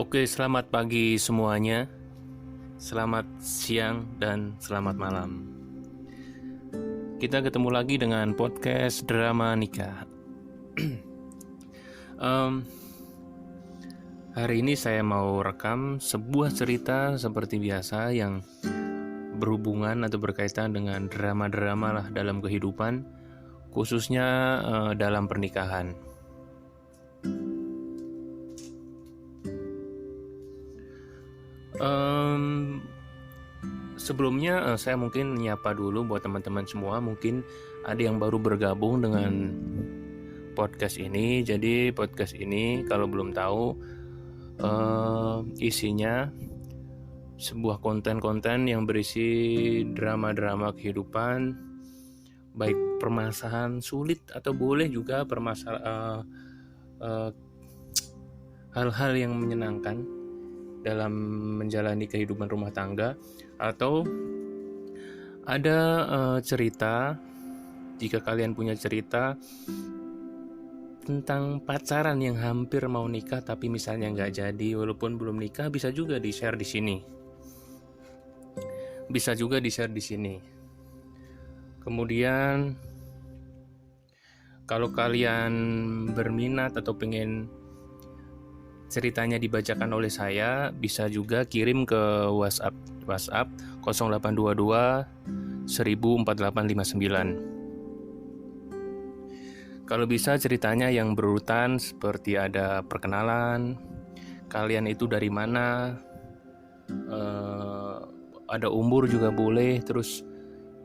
Oke, selamat pagi semuanya. Selamat siang dan selamat malam. Kita ketemu lagi dengan podcast Drama Nikah. Hari ini saya mau rekam sebuah cerita seperti biasa yang berhubungan atau berkaitan dengan drama-drama lah dalam kehidupan, khususnya dalam pernikahan. Sebelumnya saya mungkin nyapa dulu buat teman-teman semua. Mungkin ada yang baru bergabung dengan podcast ini. Jadi podcast ini kalau belum tahu isinya sebuah konten-konten yang berisi drama-drama kehidupan, baik permasalahan sulit atau boleh juga hal-hal yang menyenangkan dalam menjalani kehidupan rumah tangga, atau ada cerita, jika kalian punya cerita tentang pacaran yang hampir mau nikah tapi misalnya nggak jadi walaupun belum nikah, bisa juga di-share di sini. Kemudian kalau kalian berminat atau pengen ceritanya dibacakan oleh saya, bisa juga kirim ke WhatsApp 0822 104859. Kalau bisa ceritanya yang berurutan, seperti ada perkenalan, kalian itu dari mana, ada umur juga boleh, terus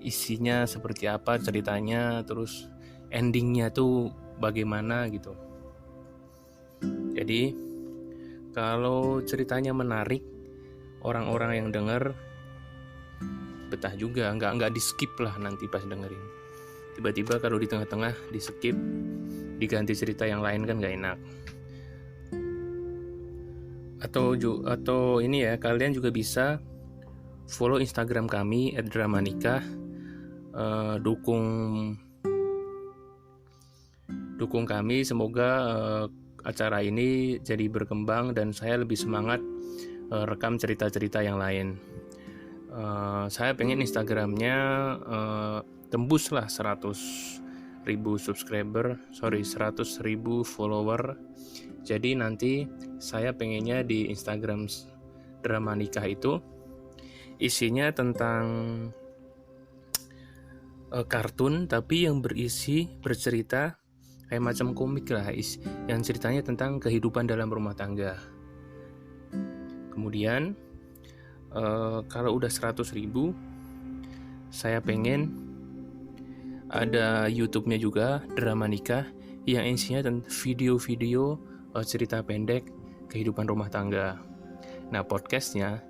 isinya seperti apa ceritanya, terus endingnya tuh bagaimana gitu. Jadi kalau ceritanya menarik, orang-orang yang denger betah juga, nggak di skip lah nanti pas dengerin. Tiba-tiba kalau di tengah-tengah di skip, diganti cerita yang lain kan nggak enak. Atau ini ya, kalian juga bisa follow Instagram kami @dramanikah. Dukung kami, semoga acara ini jadi berkembang dan saya lebih semangat rekam cerita-cerita yang lain. Saya pengen Instagramnya tembus lah 100.000 follower. Jadi nanti saya pengennya di Instagram Drama Nikah itu isinya tentang kartun tapi yang bercerita kayak macam komik lah, yang ceritanya tentang kehidupan dalam rumah tangga. Kemudian kalau udah 100.000, saya pengen ada YouTube-nya juga, Drama Nikah, yang isinya tentang video-video cerita pendek kehidupan rumah tangga. Nah, podcastnya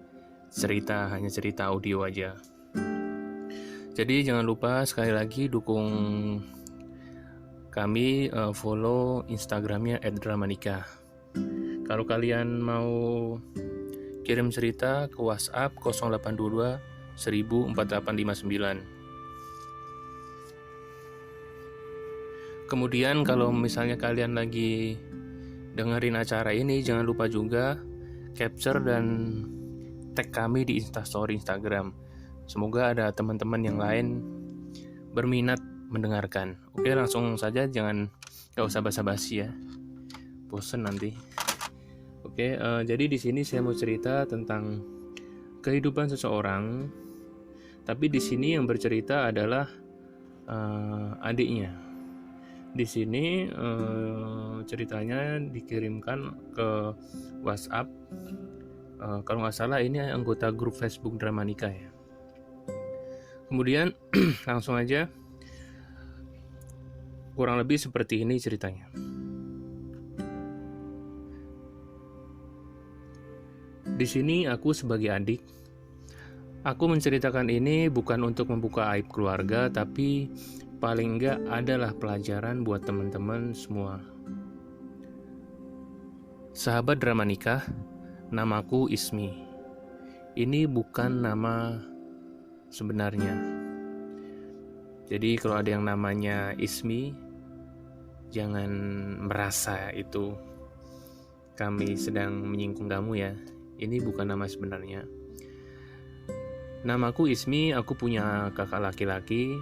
hanya cerita audio aja. Jadi jangan lupa sekali lagi dukung kami, follow Instagramnya @dramanikah. Kalau kalian mau kirim cerita ke WhatsApp 0822 104859. Kemudian kalau misalnya kalian lagi dengerin acara ini, jangan lupa juga capture dan tag kami di Instastory Instagram. Semoga ada teman-teman yang lain berminat mendengarkan. Oke, langsung saja, gak usah basa-basi ya, bosen nanti. Oke, jadi di sini saya mau cerita tentang kehidupan seseorang, tapi di sini yang bercerita adalah adiknya. Di sini ceritanya dikirimkan ke WhatsApp. Kalau nggak salah ini anggota grup Facebook Drama Nikah ya. Kemudian langsung aja, kurang lebih seperti ini ceritanya. Di sini aku sebagai adik, aku menceritakan ini bukan untuk membuka aib keluarga, tapi paling enggak adalah pelajaran buat teman-teman semua. Sahabat Drama Nikah, namaku Ismi. Ini bukan nama sebenarnya. Jadi kalau ada yang namanya Ismi, jangan merasa itu kami sedang menyinggung kamu ya. Ini bukan nama sebenarnya. Namaku Ismi, aku punya kakak laki-laki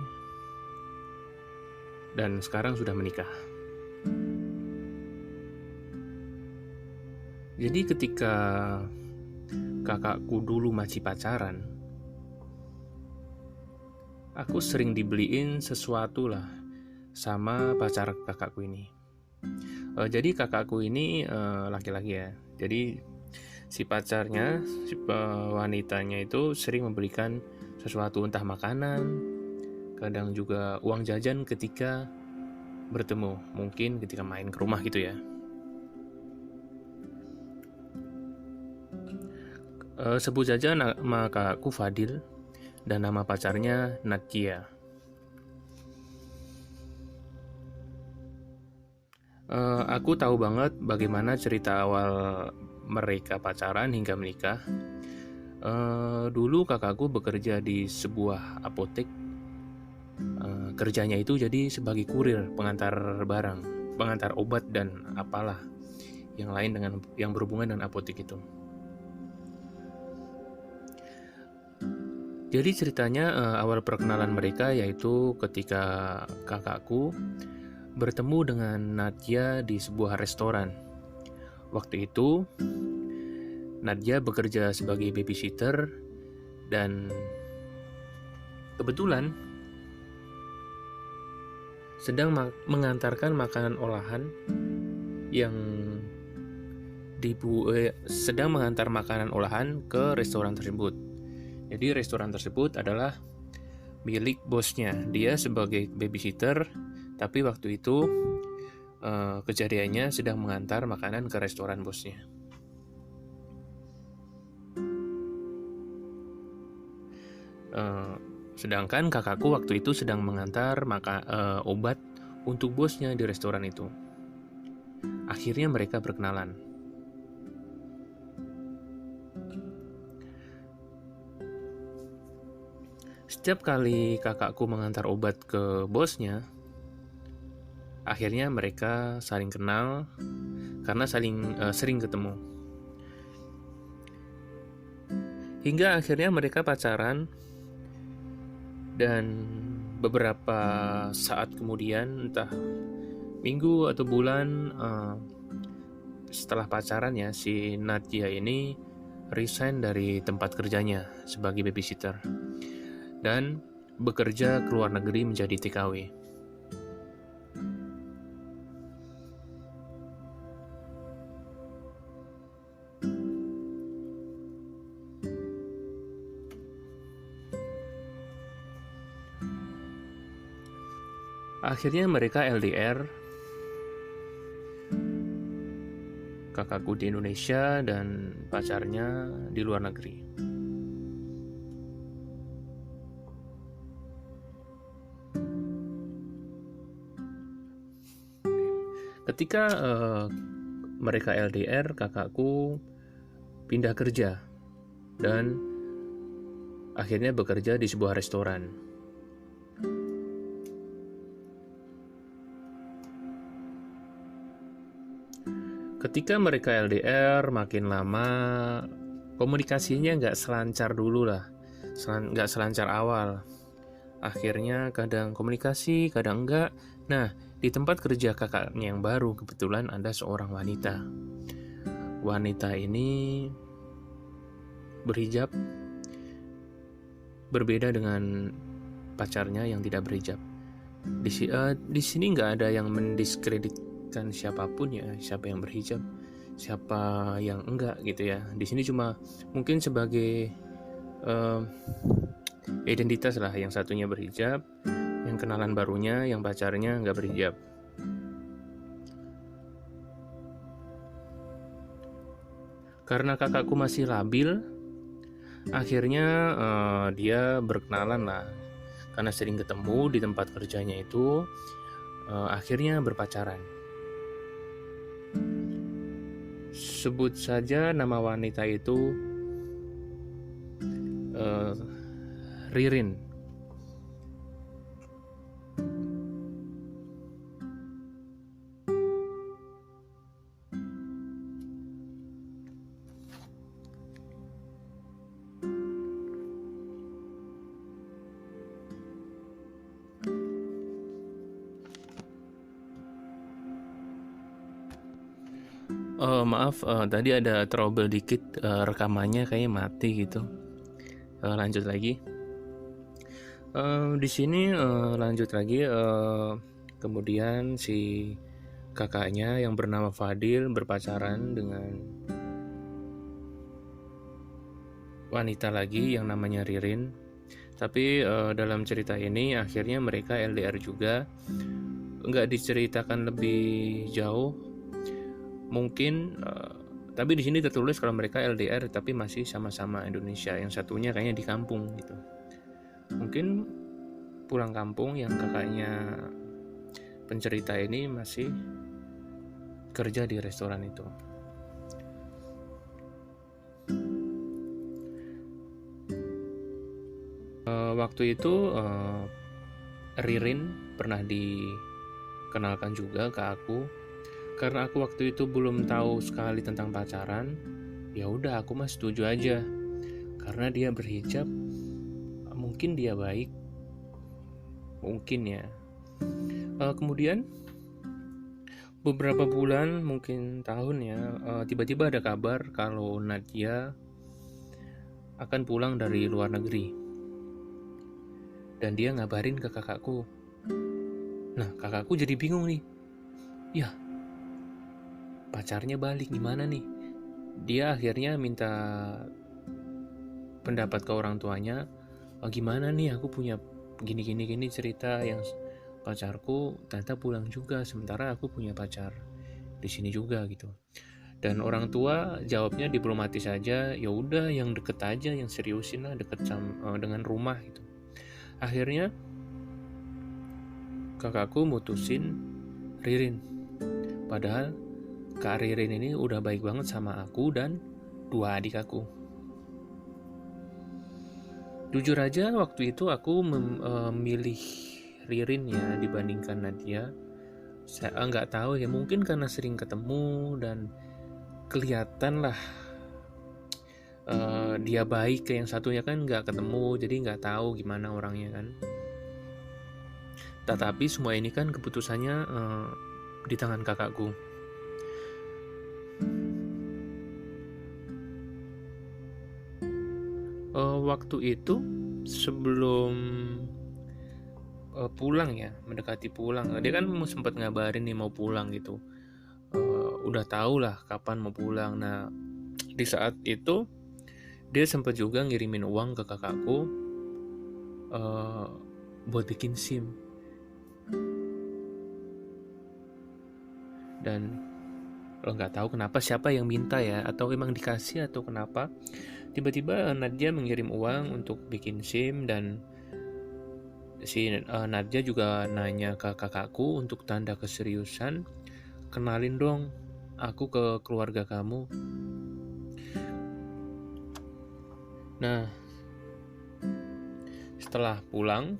dan sekarang sudah menikah. Jadi ketika kakakku dulu masih pacaran, aku sering dibeliin sesuatu lah sama pacar kakakku ini. Jadi kakakku ini laki-laki ya. Jadi si pacarnya, si wanitanya itu sering membelikan sesuatu, entah makanan, kadang juga uang jajan ketika bertemu, mungkin ketika main ke rumah gitu ya. Sebut saja nama kakakku Fadil dan nama pacarnya Nadia. Aku tahu banget bagaimana cerita awal mereka pacaran hingga menikah. Dulu kakakku bekerja di sebuah apotek. Kerjanya itu jadi sebagai kurir, pengantar barang, pengantar obat dan apalah yang lain dengan yang berhubungan dengan apotek itu. Jadi ceritanya awal perkenalan mereka yaitu ketika kakakku bertemu dengan Nadia di sebuah restoran. Waktu itu Nadia bekerja sebagai babysitter dan kebetulan sedang mengantarkan makanan olahan yang sedang mengantar makanan olahan ke restoran tersebut. Jadi restoran tersebut adalah milik bosnya. Dia sebagai babysitter, tapi waktu itu kejadiannya sedang mengantar makanan ke restoran bosnya. Sedangkan kakakku waktu itu sedang mengantar obat untuk bosnya di restoran itu. Akhirnya mereka berkenalan. Setiap kali kakakku mengantar obat ke bosnya, akhirnya mereka saling kenal karena sering ketemu. Hingga akhirnya mereka pacaran dan beberapa saat kemudian, entah minggu atau bulan setelah pacaran ya, si Nadia ini resign dari tempat kerjanya sebagai babysitter dan bekerja ke luar negeri menjadi TKW. Akhirnya mereka LDR, kakakku di Indonesia dan pacarnya di luar negeri. Ketika mereka LDR, kakakku pindah kerja dan akhirnya bekerja di sebuah restoran. Ketika mereka LDR, makin lama komunikasinya nggak selancar dulu lah, nggak selancar awal. Akhirnya kadang komunikasi, kadang enggak. Nah, di tempat kerja kakaknya yang baru kebetulan ada seorang wanita. Wanita ini berhijab, berbeda dengan pacarnya yang tidak berhijab. Di sini nggak ada yang mendiskreditkan siapapun ya, siapa yang berhijab, siapa yang enggak gitu ya. Di sini cuma mungkin sebagai identitas lah, yang satunya berhijab, yang kenalan barunya, yang pacarnya nggak berhijab. Karena kakakku masih labil, akhirnya dia berkenalan lah. Karena sering ketemu di tempat kerjanya itu, akhirnya berpacaran. Sebut saja nama wanita itu Ririn. Maaf, tadi ada trouble dikit, rekamannya kayaknya mati gitu. Lanjut lagi. Di sini lanjut lagi. Kemudian si kakaknya yang bernama Fadil berpacaran dengan wanita lagi yang namanya Ririn. Tapi dalam cerita ini akhirnya mereka LDR juga. Nggak diceritakan lebih jauh. Mungkin tapi di sini tertulis kalau mereka LDR tapi masih sama-sama Indonesia. Yang satunya kayaknya di kampung gitu. Mungkin pulang kampung, yang kakaknya pencerita ini masih kerja di restoran itu. Waktu itu Ririn pernah dikenalkan juga ke aku. Karena aku waktu itu belum tahu sekali tentang pacaran, ya udah aku mah setuju aja. Karena dia berhijab, mungkin dia baik, mungkin ya. Kemudian beberapa bulan, mungkin tahun ya, tiba-tiba ada kabar kalau Nadia akan pulang dari luar negeri. Dan dia ngabarin ke kakakku. Nah, kakakku jadi bingung nih. Ya, pacarnya balik gimana nih? Dia akhirnya minta pendapat ke orang tuanya. Gimana nih, aku punya gini cerita yang pacarku ternyata pulang juga, sementara aku punya pacar di sini juga gitu. Dan orang tua jawabnya diplomatis aja, ya udah yang deket aja, yang seriusin lah, deket dengan rumah gitu. Akhirnya kakakku mutusin Ririn. Padahal Kak Ririn ini udah baik banget sama aku dan 2 adik aku. Jujur aja waktu itu aku memilih Ririn ya dibandingkan Nadia. Saya nggak tahu ya, mungkin karena sering ketemu dan kelihatan lah dia baik. Ke yang satunya kan nggak ketemu, jadi nggak tahu gimana orangnya kan. Tetapi semua ini kan keputusannya di tangan kakakku. Waktu itu sebelum pulang ya, mendekati pulang, dia kan sempat ngabarin nih mau pulang gitu. Udah tahu lah kapan mau pulang. Nah, di saat itu dia sempat juga ngirimin uang ke kakakku buat bikin SIM. Dan lo nggak tahu kenapa, siapa yang minta ya, atau emang dikasih atau kenapa. Tiba-tiba Nadia mengirim uang untuk bikin SIM, dan si Nadia juga nanya ke kakakku untuk tanda keseriusan, kenalin dong aku ke keluarga kamu. Nah, setelah pulang,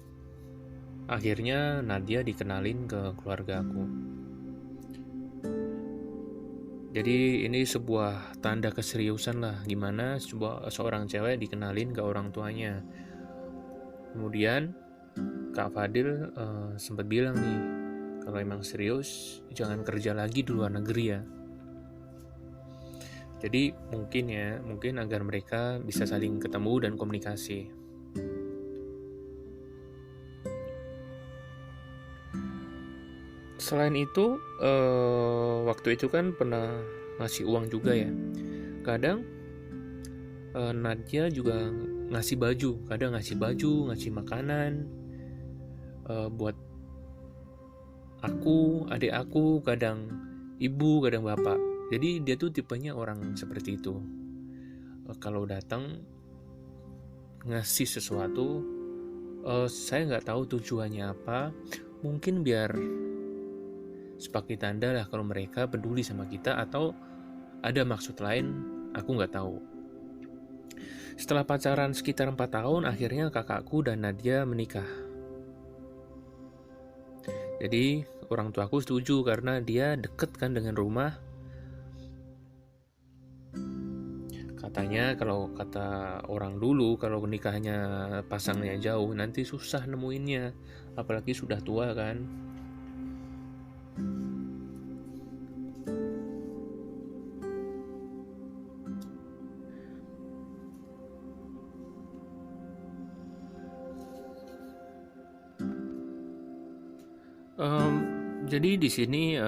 akhirnya Nadia dikenalin ke keluarga aku. Jadi ini sebuah tanda keseriusan lah, gimana seorang cewek dikenalin ke orang tuanya. Kemudian Kak Fadil sempat bilang nih, kalau emang serius jangan kerja lagi di luar negeri ya. Jadi mungkin agar mereka bisa saling ketemu dan komunikasi. Selain itu, waktu itu kan pernah ngasih uang juga ya. Kadang Nadia juga ngasih baju, ngasih makanan buat aku, adik aku, kadang ibu, kadang bapak. Jadi dia tuh tipenya orang seperti itu. Kalau datang ngasih sesuatu, saya nggak tahu tujuannya apa. Mungkin biar sebagai tanda lah kalau mereka peduli sama kita, atau ada maksud lain, aku nggak tahu. Setelah pacaran sekitar 4 tahun, akhirnya kakakku dan Nadia menikah. Jadi orang tuaku setuju karena dia deket kan dengan rumah. Katanya kalau kata orang dulu, kalau nikahnya pasangnya jauh nanti susah nemuinnya, apalagi sudah tua kan. Jadi di sini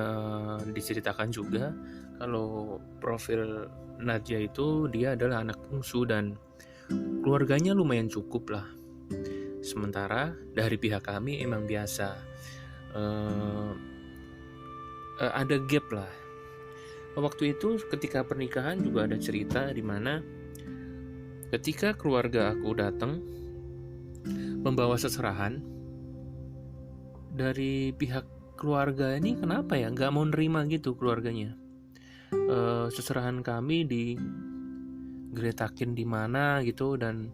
diceritakan juga kalau profil Nadia itu dia adalah anak bungsu dan keluarganya lumayan cukup lah. Sementara dari pihak kami emang biasa ada gap lah. Waktu itu ketika pernikahan juga ada cerita di mana ketika keluarga aku datang membawa seserahan, dari pihak keluarga ini kenapa ya nggak mau nerima gitu keluarganya. Seserahan kami digeletakin di mana gitu, dan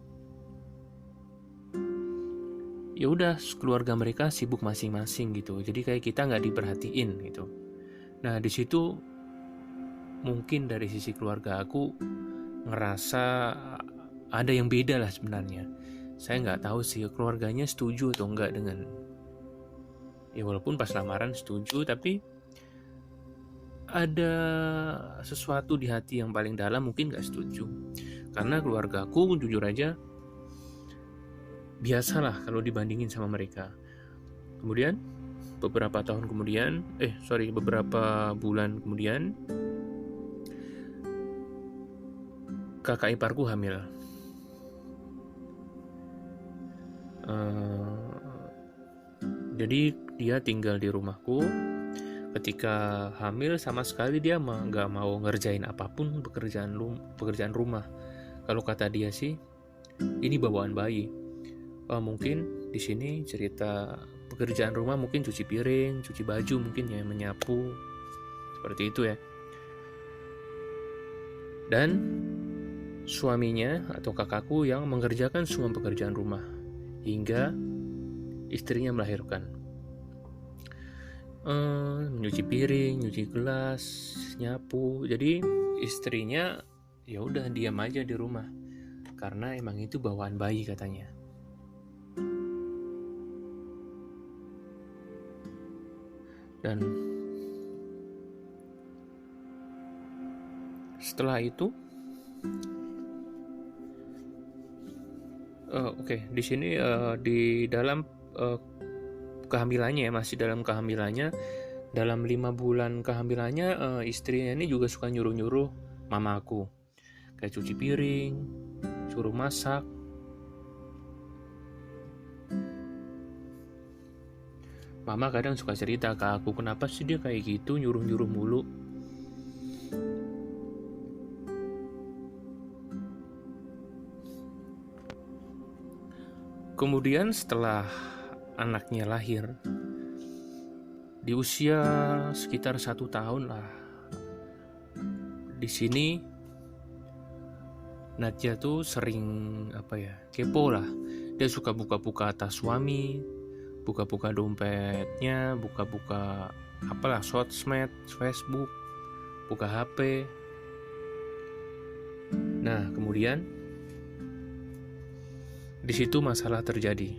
ya udah keluarga mereka sibuk masing-masing gitu, jadi kayak kita nggak diperhatiin gitu. Nah di situ mungkin dari sisi keluarga aku ngerasa ada yang beda lah sebenarnya. Saya nggak tahu sih keluarganya setuju atau enggak dengan, ya walaupun pas lamaran setuju, tapi ada sesuatu di hati yang paling dalam mungkin nggak setuju. Karena keluarga aku jujur aja biasalah kalau dibandingin sama mereka. Kemudian beberapa bulan kemudian kakak iparku hamil. Jadi dia tinggal di rumahku. Ketika hamil sama sekali dia nggak mau ngerjain apapun pekerjaan rumah. Kalau kata dia sih ini bawaan bayi. Mungkin di sini cerita pekerjaan rumah mungkin cuci piring, cuci baju, mungkin ya menyapu, seperti itu ya. Dan suaminya atau kakakku yang mengerjakan semua pekerjaan rumah hingga istrinya melahirkan. Nyuci piring, nyuci gelas, nyapu. Jadi istrinya ya udah diam aja di rumah karena emang itu bawaan bayi katanya. Dan setelah itu di sini di dalam kehamilannya ya, masih dalam kehamilannya, dalam 5 bulan kehamilannya istrinya ini juga suka nyuruh-nyuruh mama aku kayak cuci piring, suruh masak. Mama kadang suka cerita ke aku, kenapa sih dia kayak gitu, nyuruh-nyuruh mulu. Kemudian setelah anaknya lahir, di usia sekitar 1 tahun lah, di sini Nadia tuh sering kepo lah. Dia suka buka-buka tas suami, buka-buka dompetnya, buka-buka sosmed, Facebook, buka HP. Nah, kemudian di situ masalah terjadi.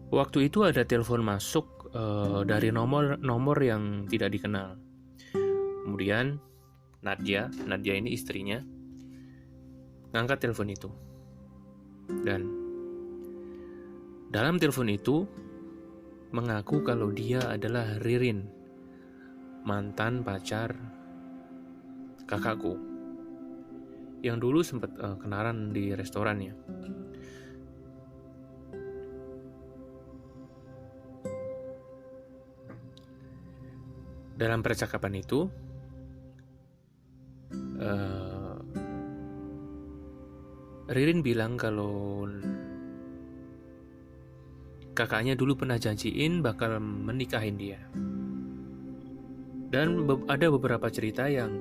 Waktu itu ada telepon masuk dari nomor yang tidak dikenal. Kemudian Nadia ini istrinya ngangkat telepon itu. Dan dalam telepon itu mengaku kalau dia adalah Ririn, mantan pacar kakakku yang dulu sempat kenalan di restorannya. Dalam percakapan itu Ririn bilang kalau kakaknya dulu pernah janjiin bakal menikahin dia. Dan ada beberapa cerita yang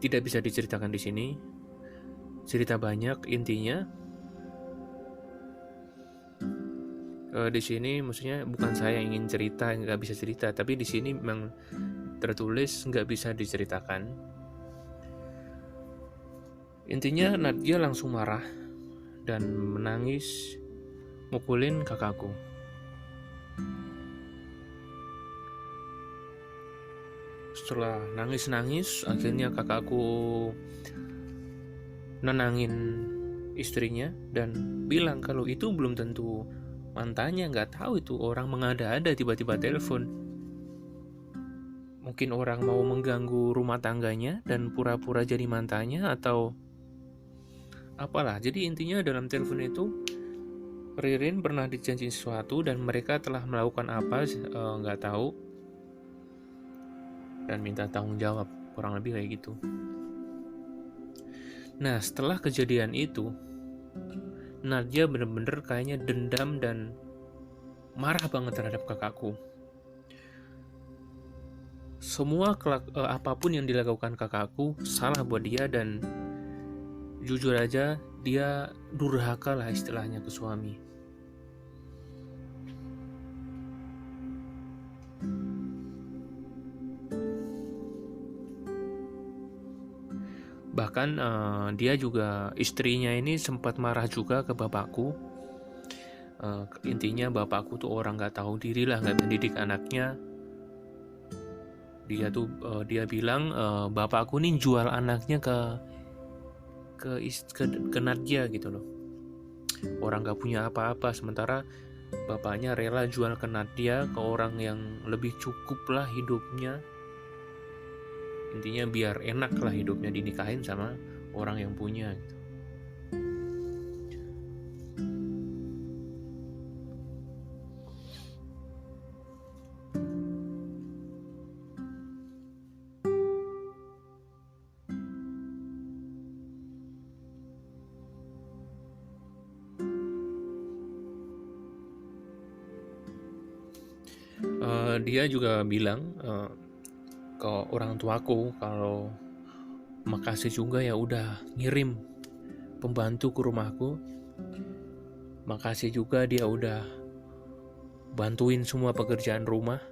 tidak bisa diceritakan di sini. Cerita banyak, intinya di sini maksudnya bukan saya yang ingin cerita, nggak bisa cerita, tapi di sini memang tertulis nggak bisa diceritakan. Intinya Nadia langsung marah dan menangis, mukulin kakakku. Setelah nangis-nangis, akhirnya kakakku nenangin istrinya dan bilang kalau itu belum tentu mantannya. Nggak tahu itu orang mengada-ada tiba-tiba telepon. Mungkin orang mau mengganggu rumah tangganya dan pura-pura jadi mantannya atau apalah. Jadi intinya dalam telepon itu Ririn pernah dijanji sesuatu dan mereka telah melakukan apa nggak tahu, dan minta tanggung jawab, kurang lebih kayak gitu. Nah, setelah kejadian itu Nadia bener-bener kayaknya dendam dan marah banget terhadap kakakku. Semua apapun yang dilakukan kakakku salah buat dia, dan jujur aja dia durhaka lah istilahnya ke suami. Bahkan dia juga, istrinya ini sempat marah juga ke bapakku. Intinya bapakku tuh orang gak tahu diri lah, gak mendidik anaknya. Dia bilang bapakku nih jual anaknya ke Nadia gitu loh. Orang gak punya apa-apa, sementara bapaknya rela jual ke Nadia, ke orang yang lebih cukup lah hidupnya. Intinya biar enak lah hidupnya, dinikahin sama orang yang punya gitu. Dia juga bilang ke orang tuaku kalau makasih juga ya udah ngirim pembantu ke rumahku, makasih juga dia udah bantuin semua pekerjaan rumah,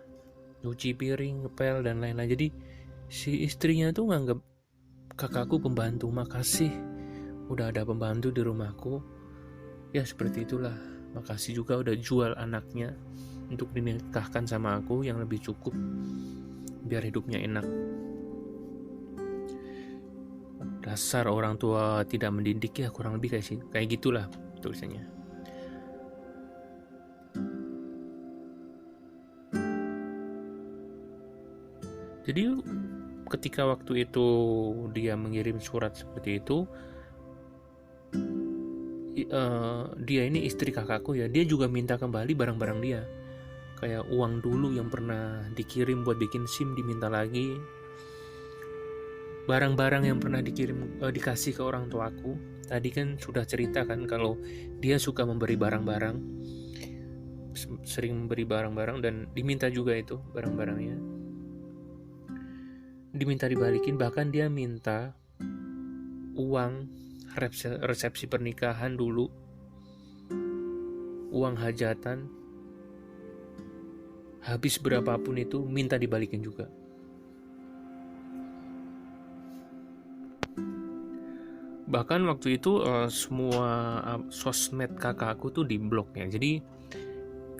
nyuci piring, ngepel dan lain-lain. Jadi si istrinya tuh nganggap kakakku pembantu, makasih udah ada pembantu di rumahku. Ya seperti itulah, makasih juga udah jual anaknya untuk dinikahkan sama aku yang lebih cukup biar hidupnya enak. Dasar orang tua tidak mendidik, ya kurang lebih kayak gitulah tulisannya. Jadi ketika waktu itu dia mengirim surat seperti itu, dia ini istri kakakku ya, dia juga minta kembali barang-barang dia. Kayak uang dulu yang pernah dikirim buat bikin SIM diminta lagi. Barang-barang yang pernah dikasih ke orang tuaku. Tadi kan sudah cerita kan kalau dia suka memberi barang-barang, sering memberi barang-barang, dan diminta juga itu barang-barangnya. Diminta dibalikin, bahkan dia minta uang resepsi pernikahan dulu, uang hajatan, habis berapapun itu minta dibalikin juga. Bahkan waktu itu semua sosmed kakakku tuh diblok ya. Jadi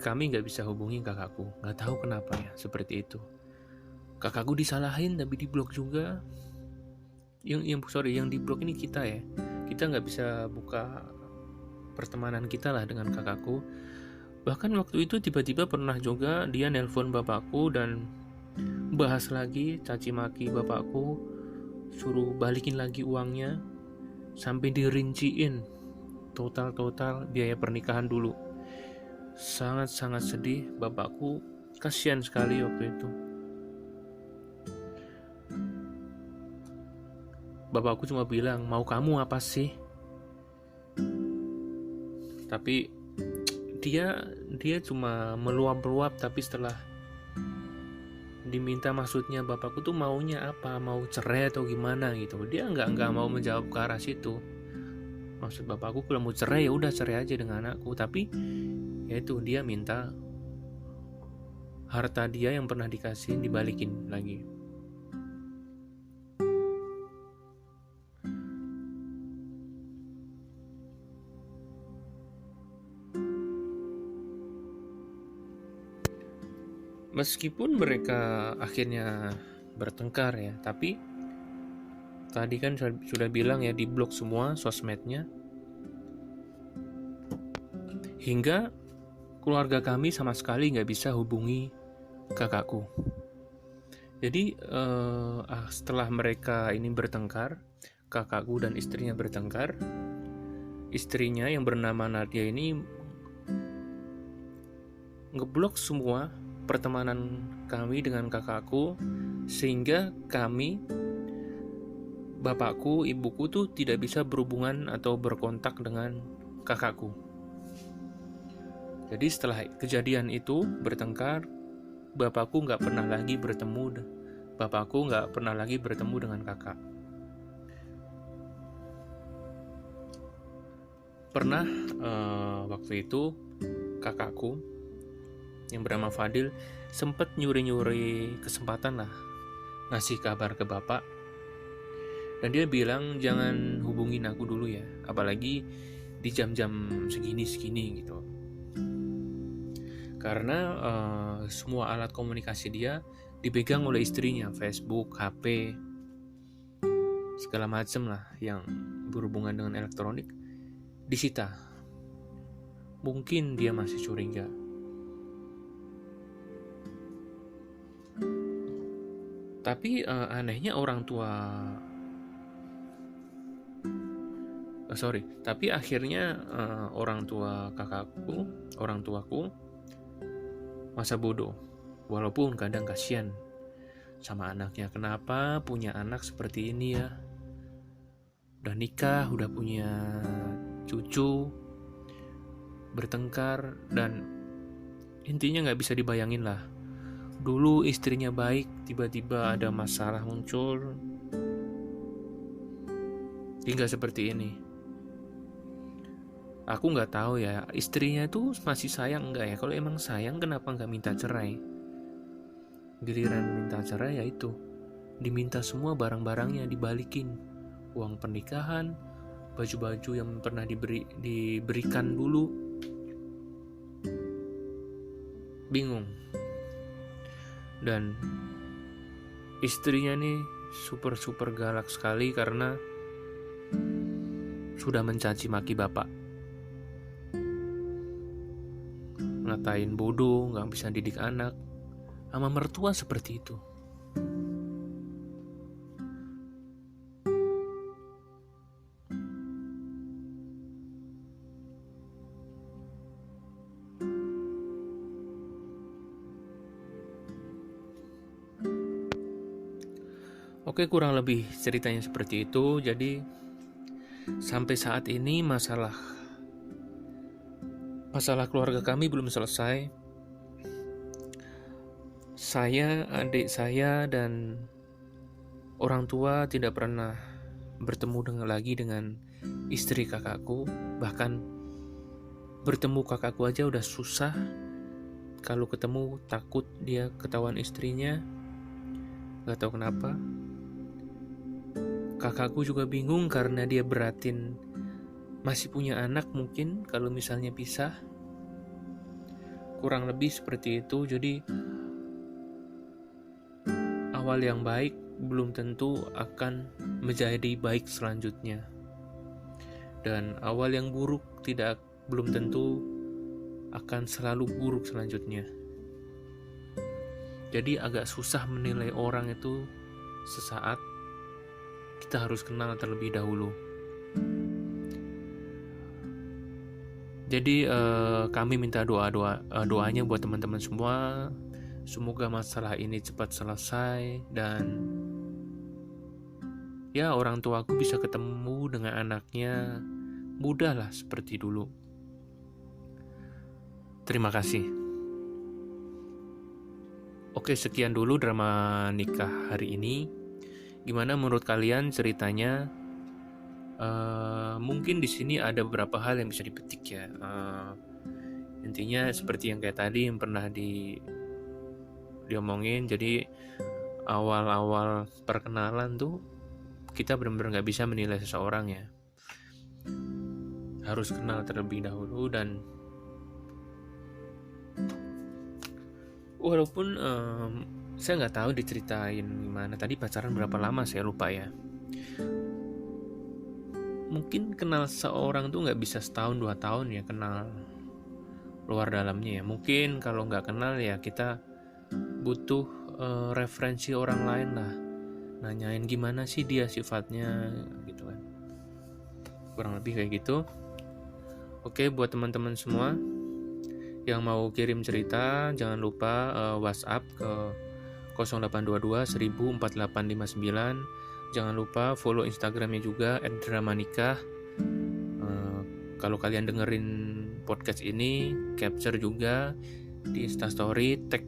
kami nggak bisa hubungi kakakku. Nggak tahu kenapa ya seperti itu. Kakakku disalahin tapi diblok juga. Yang diblok ini kita ya. Kita nggak bisa buka pertemanan kita lah dengan kakakku. Bahkan waktu itu tiba-tiba pernah juga dia nelpon bapakku dan bahas lagi, caci maki bapakku, suruh balikin lagi uangnya, sampai dirinciin total biaya pernikahan dulu. Sangat-sangat sedih, bapakku kasihan sekali waktu itu. Bapakku cuma bilang, mau kamu apa sih? Tapi dia cuma meluap-luap, tapi setelah diminta maksudnya bapakku tuh maunya apa, mau cerai atau gimana gitu, dia nggak mau menjawab ke arah situ. Maksud bapakku kalau mau cerai ya udah cerai aja dengan anakku, tapi ya itu dia minta harta dia yang pernah dikasih dibalikin lagi. Meskipun mereka akhirnya bertengkar ya, tapi tadi kan sudah bilang ya, diblok semua sosmednya. Hingga keluarga kami sama sekali nggak bisa hubungi kakakku. Jadi setelah mereka ini bertengkar, kakakku dan istrinya bertengkar, istrinya yang bernama Nadia ini ngeblok semua pertemanan kami dengan kakakku, sehingga kami, bapakku, ibuku tuh tidak bisa berhubungan atau berkontak dengan kakakku. Jadi setelah kejadian itu bertengkar, bapakku nggak pernah lagi bertemu dengan kakak. Pernah waktu itu kakakku yang bernama Fadil sempat nyuri-nyuri kesempatan lah ngasih kabar ke bapak, dan dia bilang jangan hubungin aku dulu ya, apalagi di jam-jam segini gitu, karena semua alat komunikasi dia dipegang oleh istrinya, Facebook, HP, segala macam lah yang berhubungan dengan elektronik disita. Mungkin dia masih curiga. Tapi anehnya akhirnya orang tuaku masa bodoh, walaupun kadang kasihan sama anaknya. Kenapa punya anak seperti ini ya? Udah nikah, udah punya cucu, bertengkar, dan intinya gak bisa dibayangin lah. Dulu istrinya baik, tiba-tiba ada masalah muncul, tinggal seperti ini. Aku gak tahu ya, istrinya tuh masih sayang enggak ya? Kalau emang sayang, kenapa gak minta cerai? Giliran minta cerai ya itu, diminta semua barang-barangnya, dibalikin. Uang pernikahan, baju-baju yang pernah diberikan dulu. Bingung. Dan istrinya nih super galak sekali karena sudah mencaci maki bapak, ngatain bodoh, gak bisa didik anak. Sama mertua seperti itu. Oke, kurang lebih ceritanya seperti itu. Jadi sampai saat ini masalah keluarga kami belum selesai. Saya, adik saya, dan orang tua tidak pernah bertemu lagi dengan istri kakakku. Bahkan bertemu kakakku aja udah susah. Kalau ketemu takut dia ketahuan istrinya. Gak tahu kenapa. Kakakku juga bingung karena dia beratin masih punya anak, mungkin kalau misalnya pisah. Kurang lebih seperti itu. Jadi awal yang baik belum tentu akan menjadi baik selanjutnya, dan awal yang buruk belum tentu akan selalu buruk selanjutnya. Jadi agak susah menilai orang itu sesaat. Kita harus kenal terlebih dahulu. Jadi kami minta doanya buat teman-teman semua. Semoga masalah ini cepat selesai dan ya orang tuaku bisa ketemu dengan anaknya mudah lah seperti dulu. Terima kasih. Oke, sekian dulu drama nikah hari ini. Gimana menurut kalian ceritanya? Mungkin di sini ada beberapa hal yang bisa dipetik ya. Intinya seperti yang kayak tadi yang pernah diomongin. Jadi awal-awal perkenalan tuh kita benar-benar nggak bisa menilai seseorang ya. Harus kenal terlebih dahulu. Dan walaupun saya nggak tahu diceritain gimana tadi pacaran berapa lama, saya lupa ya. Mungkin kenal seorang tuh nggak bisa setahun 2 tahun ya kenal. luar dalamnya ya. Mungkin kalau nggak kenal ya kita butuh referensi orang lain lah, nanyain gimana sih dia sifatnya gitu kan, kurang lebih kayak gitu. Oke, buat teman-teman semua yang mau kirim cerita, jangan lupa WhatsApp ke 0822 1000 4859. Jangan lupa follow Instagramnya juga @dramanikah. Kalau kalian dengerin podcast ini, capture juga di Instastory, tag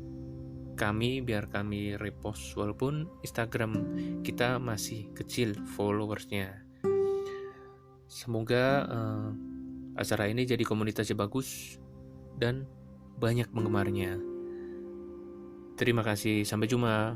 kami biar kami repost, walaupun Instagram kita masih kecil followersnya. Semoga acara ini jadi komunitasnya bagus dan banyak penggemarnya. Terima kasih, sampai jumpa.